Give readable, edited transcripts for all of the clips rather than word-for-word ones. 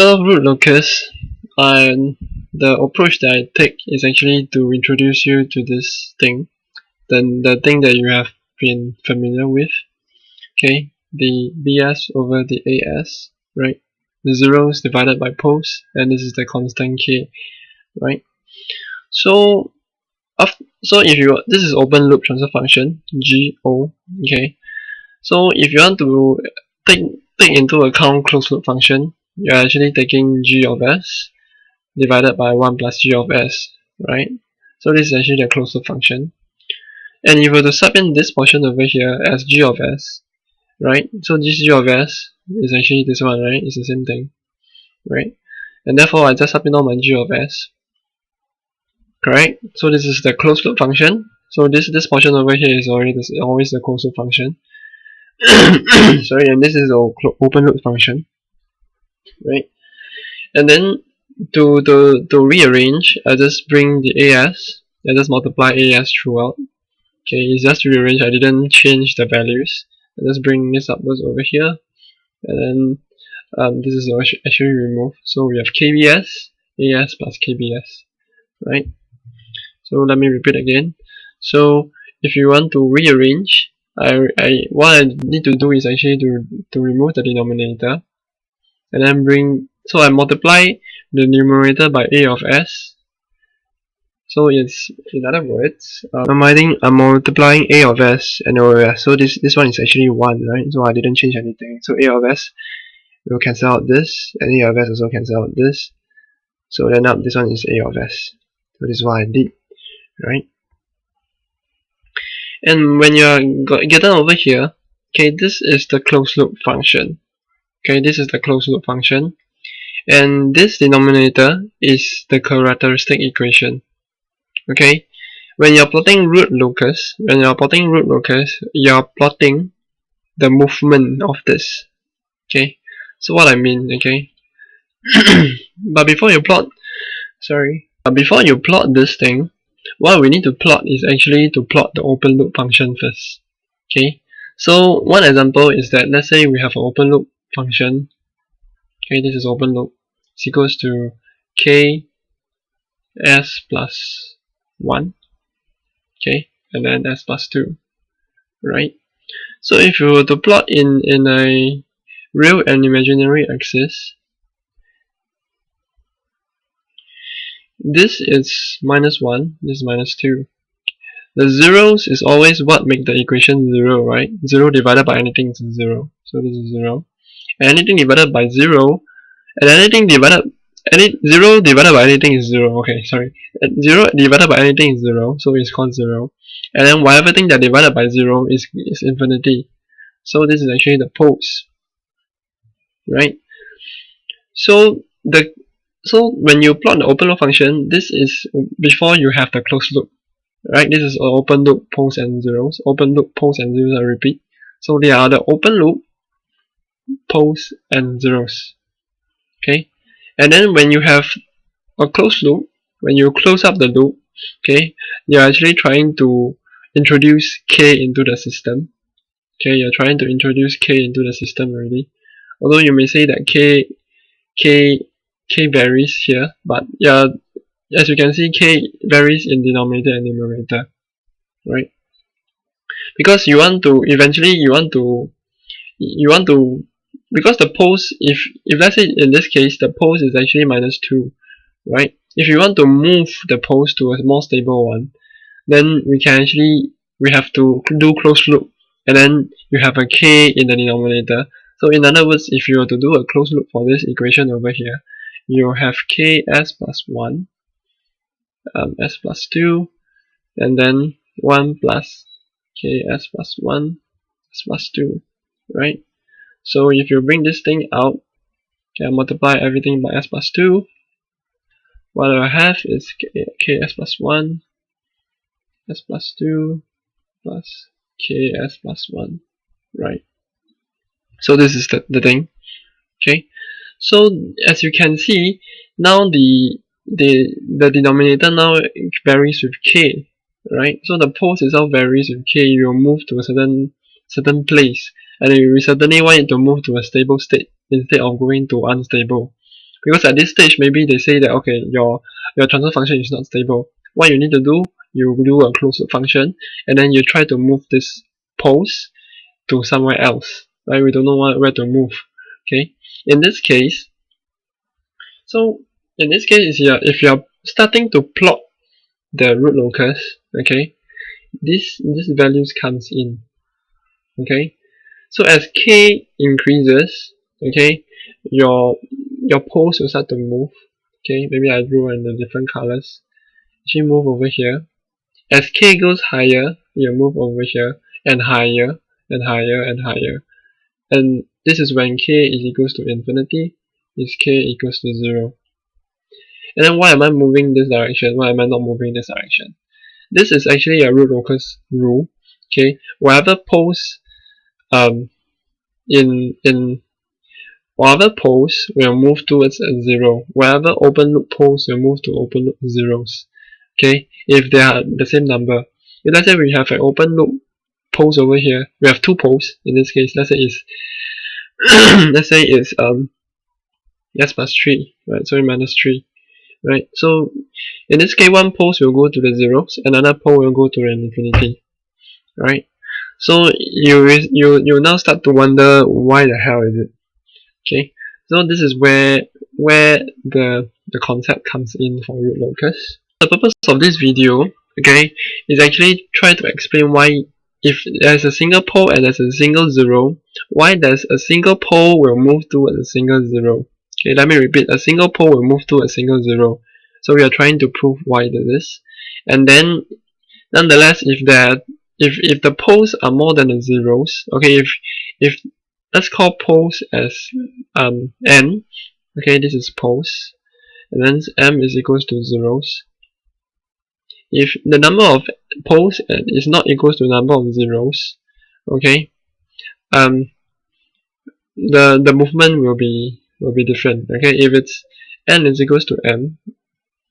of root locus, the approach that I take is actually to introduce you to this thing, then the thing that you have been familiar with, okay, the BS over the AS, right? The zeros divided by poles, and this is the constant K, right? So, if you this is open loop transfer function GO, okay. So if you want to take into account closed loop function, you're actually taking G of S divided by 1 plus G of S, right? So this is actually the closed loop function. And if you were to sub in this portion over here as G of S, right? So this G of S is actually this one, right? It's the same thing, right? And therefore I just sub in all my G of S, correct? So this is the closed loop function. So this portion over here is always the closed loop function. Sorry, and this is the open loop function, right? And then to rearrange, I just bring the AS, I just multiply AS throughout. Okay, it's just to rearrange, I didn't change the values. I just bring this upwards over here, and then this is actually removed. So we have KBS, AS plus KBS, right? So let me repeat again. So if you want to rearrange, what I need to do is actually to remove the denominator, and then so I multiply the numerator by A of S. So it's, in other words, I'm multiplying A of S and O of S. So this one is actually 1, right? So I didn't change anything. So A of S will cancel out this, and A of S also cancel out this. So then this one is A of S. So this is what I did, right? And when you get down over here, okay, this is the closed loop function. Okay, this is the closed loop function, and this denominator is the characteristic equation. Okay, when you're plotting root locus, you're plotting the movement of this. Okay, so what I mean, okay, but before you plot this thing, what we need to plot is actually to plot the open loop function first. Okay, so one example is that let's say we have an open loop function. Okay, this is open loop. It's equals to k s plus 1. Okay, and then s plus 2, right? So if you were to plot in a real and imaginary axis, this is minus 1, this is minus 2. The zeros is always what make the equation 0, right? 0 divided by anything is 0. So this is 0. And anything divided by 0, and 0 divided by anything is 0. Okay, sorry. 0 divided by anything is 0, so it's called 0. And then whatever thing that divided by 0 is infinity. So this is actually the poles, right? So when you plot the open loop function, this is before you have the closed loop, right? This is open loop poles and zeros. Open loop poles and zeros, I repeat. So they are the open loop poles and zeros. Okay, and then when you have a closed loop, when you close up the loop, okay, you're actually trying to introduce k into the system. Okay, you're trying to introduce k into the system already. Although you may say that k varies here, but yeah, as you can see, k varies in denominator and numerator, right? Because because the poles, if let's say in this case the poles is actually minus 2, right? If you want to move the poles to a more stable one, then we have to do closed loop, and then you have a k in the denominator. So in other words, if you were to do a closed loop for this equation over here, you have ks plus 1, s plus 2, and then 1 plus ks plus 1, s plus 2, right? So if you bring this thing out, okay, multiply everything by s plus 2, what I have is ks plus 1, s plus 2, plus ks plus 1, right? So this is the thing, okay? So as you can see, now the denominator now varies with k, right? So the poles itself varies with k. You will move to a certain place, and you certainly want it to move to a stable state instead of going to unstable. because at this stage maybe they say that okay, your transfer function is not stable. What you need to do, you do a closed loop function, and then you try to move this pose to somewhere else, right? We don't know where to move. Okay, in this case, so in this case, if you're starting to plot the root locus, okay, this values comes in. Okay, so as k increases, okay, your poles will start to move. Okay, maybe I drew in the different colors. Actually move over here. As k goes higher, you move over here and higher and higher and higher. And this is when k is equals to infinity, is k equals to 0. And then why am I moving this direction? Why am I not moving this direction? This is actually a root locus rule. Okay, wherever poles in whatever poles will move towards a 0. Wherever open loop poles will move to open loop zeros. Okay, if they are the same number. If let's say we have an open loop poles over here, we have two poles in this case. Let's say it's s plus 3, right? So minus 3, right? So in this case, one pole will go to the zeros, another pole will go to the infinity, right? So you now start to wonder why the hell is it? Okay, so this is where the concept comes in for root locus. The purpose of this video, okay, is actually try to explain why if there's a single pole and there's a single zero, why does a single pole will move to a single zero. Okay, let me repeat, a single pole will move to a single zero. So we are trying to prove why this is. And then nonetheless, if the poles are more than the zeros, okay, if let's call poles as n, okay, this is poles, and then m is equals to zeros. If the number of poles is not equals to the number of zeros, okay, the movement will be different. Okay, if it's n is equals to m,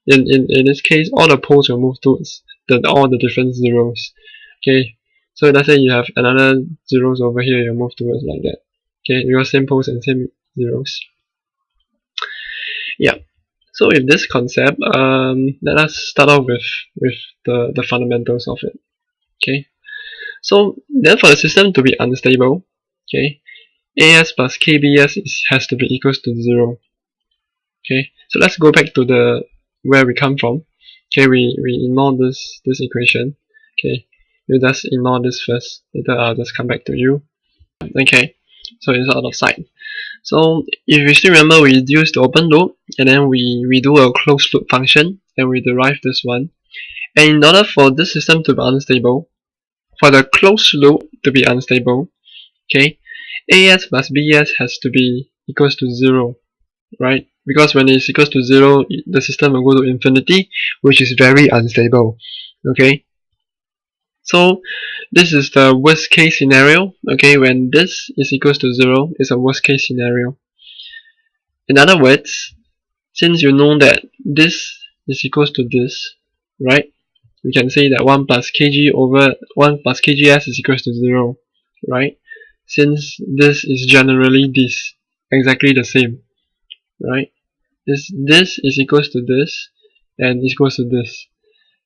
in this case, all the poles will move towards all the different zeros. Okay, so let's say you have another zeros over here, you move towards like that. Okay, because same poles and same zeros. Yeah. So with this concept, let us start off with the fundamentals of it. Okay. So then for the system to be unstable, okay, AS plus KBS has to be equals to 0. Okay. So let's go back to where we come from. Okay, we ignore this equation. Okay, you just ignore this first. Later I'll just come back to you. Okay, so it's out of sight. So if you still remember, we use the open loop and then we do a closed loop function and we derive this one. And in order for this system to be unstable, for the closed loop to be unstable, okay, AS plus BS has to be equals to 0, right? Because when it's equals to 0, the system will go to infinity, which is very unstable. Okay, so this is the worst case scenario. Okay, when this is equals to 0, it's a worst case scenario. In other words, since you know that this is equals to this, right? We can say that 1 plus kg over 1 plus kgs is equals to 0, right? Since this is generally this, exactly the same, right? This is equals to this and is equals to this.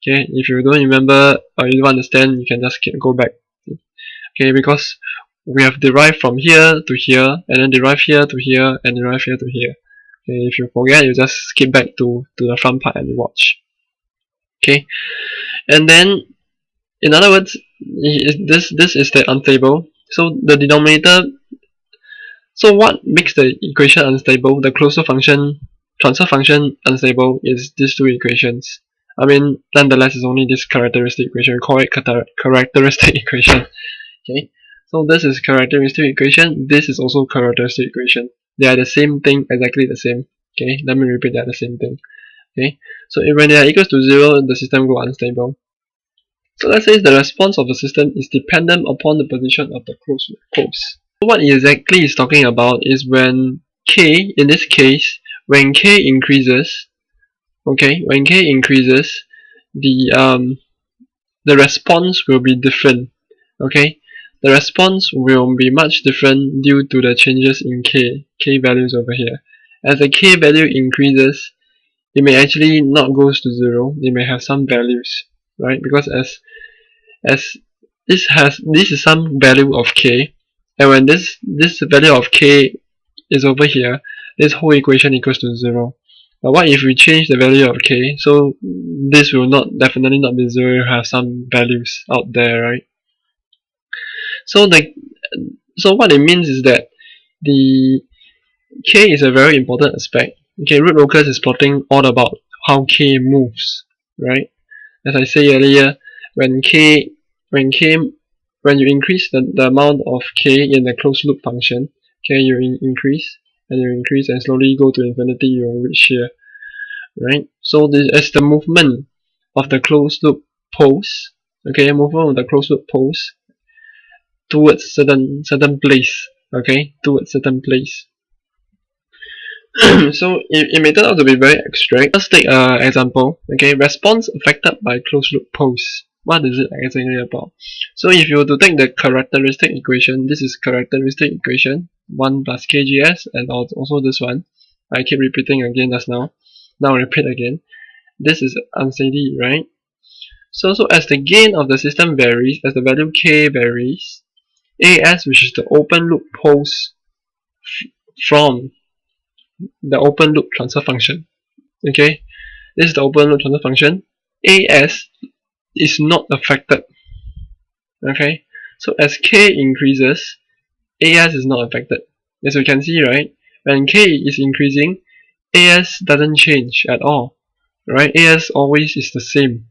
Okay, if you don't remember or you don't understand, you can just go back. Okay, because we have derived from here to here, and then derive here to here, and derive here to here. Okay, if you forget, you just skip back to the front part and you watch. Okay, and then in other words, this is the unstable. So the denominator. So what makes the equation unstable? The closure function, transfer function unstable is these two equations. I mean, nonetheless, it's only this characteristic equation. We call it characteristic equation. Okay, so this is characteristic equation. This is also characteristic equation. They are the same thing, exactly the same. Okay, let me repeat, they are the same thing. Okay, so when they are equals to 0, the system go unstable. So let's say the response of the system is dependent upon the position of the closed poles. What exactly is talking about is when k, in this case, when k increases, okay, when k increases, the response will be different. Okay, the response will be much different due to the changes in k values over here. As the k value increases, it may actually not goes to 0. It may have some values, right? Because as this is some value of k, and when this value of k is over here, this whole equation equals to 0. But what if we change the value of k? So this will definitely not be 0. You have some values out there, right? So what it means is that the k is a very important aspect. Okay, root locus is plotting all about how k moves, right? As I say earlier, when you increase the amount of k in the closed loop function, okay, you increase and slowly go to infinity, you will reach here, right? So this is the movement of the closed loop poles, okay, movement of the closed loop poles towards certain place, okay, towards certain place. So it may turn out to be very abstract. Let's take an example. Okay, response affected by closed loop pulse. What is it exactly about? So if you were to take the characteristic equation, this is characteristic equation 1 plus kgs, and also this one. I keep repeating again just now. Now repeat again. This is unsteady, right? So as the gain of the system varies, as the value k varies, as, which is the open loop pulse from the open loop transfer function. Okay, this is the open loop transfer function. As is not affected. Okay, so as k increases, as is not affected. As you can see, right, when k is increasing, as doesn't change at all. Right, as always is the same.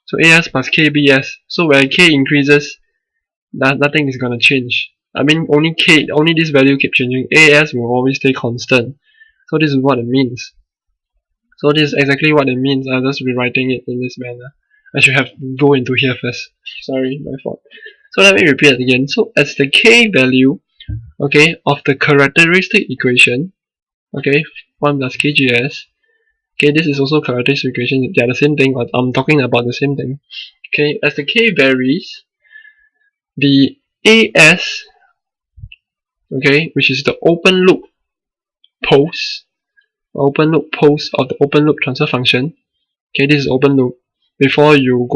So as plus kbs. So when k increases, nothing is gonna change. I mean, only this value keep changing. As will always stay constant. So this is what it means. So this is exactly what it means. I'll just be writing it in this manner. I should have go into here first. Sorry, my fault. So let me repeat it again. So as the k value, okay, of the characteristic equation, okay, 1 plus kgs, okay, this is also characteristic equation. They are the same thing, but I'm talking about the same thing. Okay, as the k varies, the as, okay, which is the open loop pulse of the open loop transfer function. Okay, this is open loop. Before you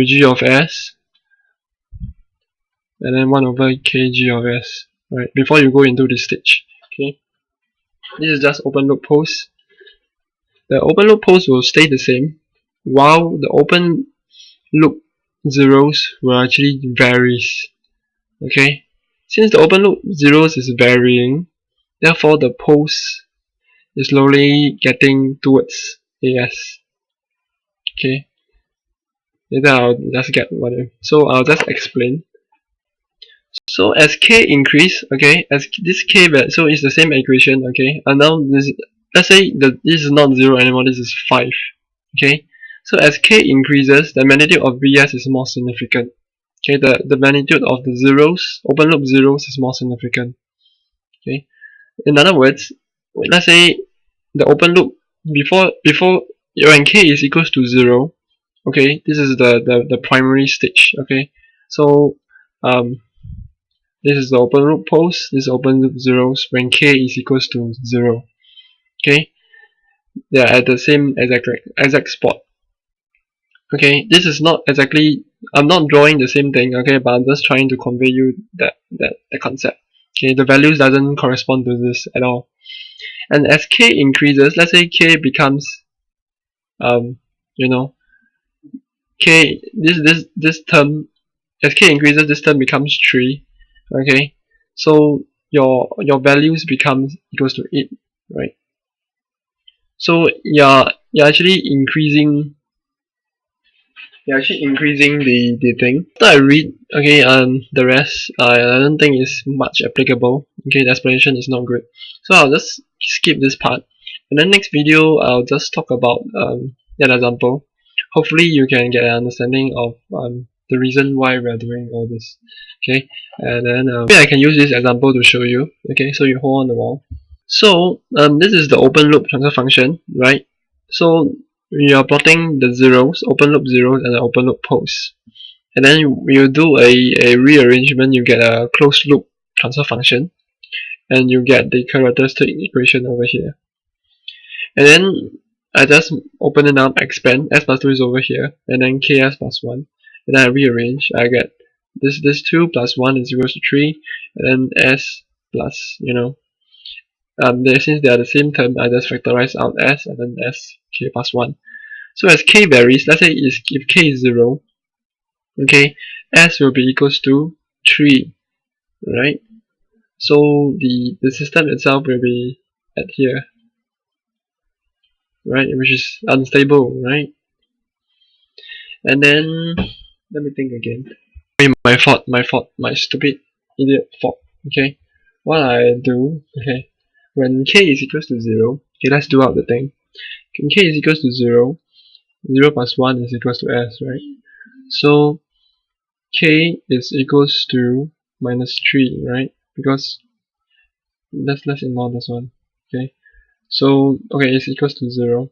g of s, and then 1 over kg of s, right? Before you go into this stage, okay. This is just open loop pulse. The open loop pulse will stay the same, while the open loop zeros will actually varies. Okay, since the open loop zeros is varying, therefore the pulse is slowly getting towards as. Okay, later I'll just get what so I'll just explain. So as k increase, okay, as this k value, so it's the same equation, okay, and now let's say that this is not 0 anymore, this is 5, okay. So as k increases, the magnitude of Vs is more significant. Okay, the magnitude of the zeros, open loop zeros, is more significant. Okay, in other words, let's say the open loop before when k is equals to 0, okay, this is the primary stage. Okay, so this is the open loop pulse, this is open loop zeros when k is equals to 0. Okay, they are at the same exact spot. Okay, this is not exactly, I'm not drawing the same thing, okay, but I'm just trying to convey you the concept. Okay, the values doesn't correspond to this at all. And as k increases, let's say k becomes you know, k, this term, as k increases, this term becomes 3. Okay, so your values becomes equals to 8, right? So you're actually increasing the thing. After I read, okay, the rest, I don't think is much applicable. Okay, the explanation is not good, so I'll just skip this part. In the next video, I'll just talk about that example. Hopefully, you can get an understanding of the reason why we're doing all this. Okay, and then maybe I can use this example to show you. Okay, so you hold on the wall. So this is the open loop transfer function, right? So we are plotting the zeros, open loop zeros, and the open loop poles. And then you do a rearrangement, you get a closed loop transfer function. and you get the characteristic equation over here. And then I just open it up, expand, s plus 2 is over here, and then ks plus 1. And then I rearrange, I get this 2 plus 1 is equals to 3, and then s plus, since they are the same term, I just factorize out s and then s k plus 1. So as k varies, let's say if k is 0, okay, s will be equals to 3, right? So the system itself will be at here, right, which is unstable, right? And then let me think again. My fault, my stupid idiot fault. Okay, what I do, okay, when k is equals to 0, okay, let's do out the thing. When k is equals to 0, 0 plus 1 is equals to s, right? So k is equals to minus 3, right? Because let's ignore this one. Okay, so it's equals to 0.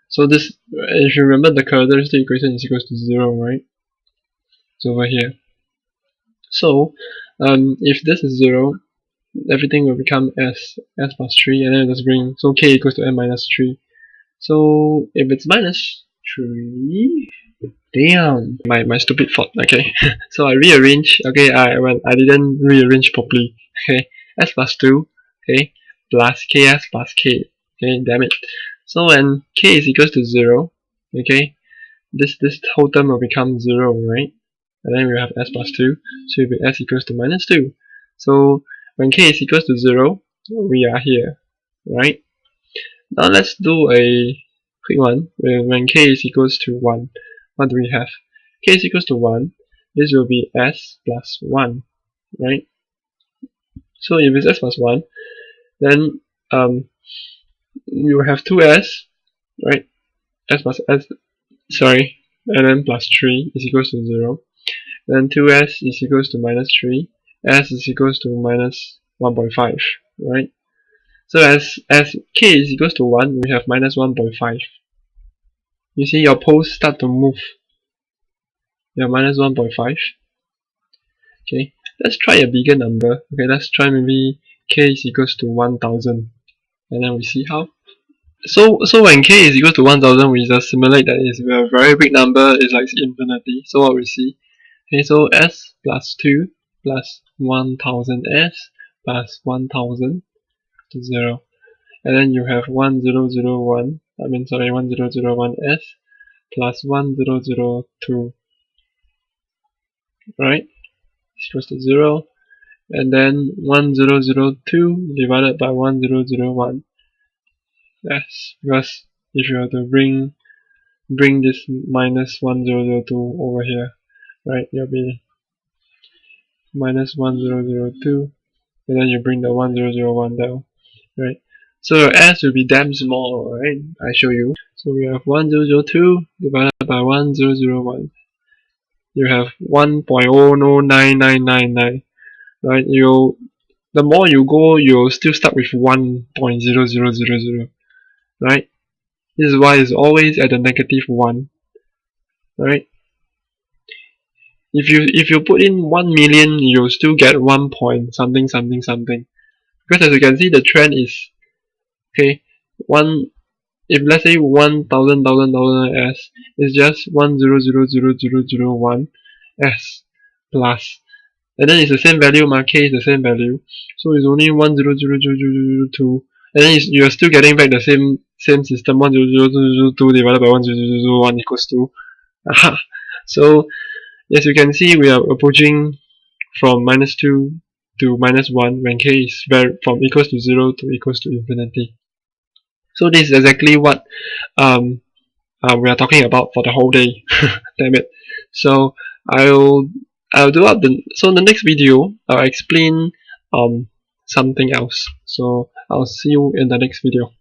So this, if you remember, the characteristic equation is equals to 0, right? It's over here. So if this is 0, everything will become s plus 3, and then just bring, so k equals to n minus 3. So if it's minus 3, damn, my stupid fault. Okay, so I rearrange. Okay, I didn't rearrange properly. Okay, s plus 2, okay, plus ks plus k. Okay, damn it. So when k is equals to 0, okay, this whole term will become 0, right? And then we have s plus 2, so it will be s equals to minus 2. So when k is equals to 0, we are here, right? Now let's do a quick one. When k is equals to 1, what do we have? K is equals to 1, this will be s plus 1, right? So if it's s plus 1, then you have 2s, right? S plus s, sorry, and then plus 3 is equals to 0. Then 2s is equals to minus 3, s is equals to minus 1.5, right? So as k is equals to 1, we have minus 1.5. You see your poles start to move. You have minus 1.5. Okay, let's try a bigger number. Okay, let's try maybe k is equals to 1000, and then we see how. So when k is equal to 1000, we just simulate that it's a very big number, it's like infinity. So what we see, okay, so s plus 2 plus 1000s plus 1000 to 0, and then you have 1001, 1001s plus 1002, right, equals to 0, and then 1002 divided by 1001, yes, because if you have to bring this minus 1002 over here, right, it'll be minus 1002, and then you bring the 1001 down, right? So your s will be damn small, right? I show you. So we have 1002 divided by 1001. You have 1.009999, right? The more you go, you'll still start with 1.0000, right? This is why it's always at the negative 1, right? If you put in 1 million, you'll still get 1 point something something something. Because as you can see, the trend is, okay, if let's say 1000 s is just 1000001 s plus, and then it's the same value, k is the same value, so it's only 100002, and then you're still getting back the same system, 100002 divided by 100001 equals to, aha. So as you can see, we are approaching from minus 2 to minus 1 when k is from equals to 0 to equals to infinity. So this is exactly what we are talking about for the whole day. Damn it. So I'll do up so in the next video I'll explain something else. So I'll see you in the next video.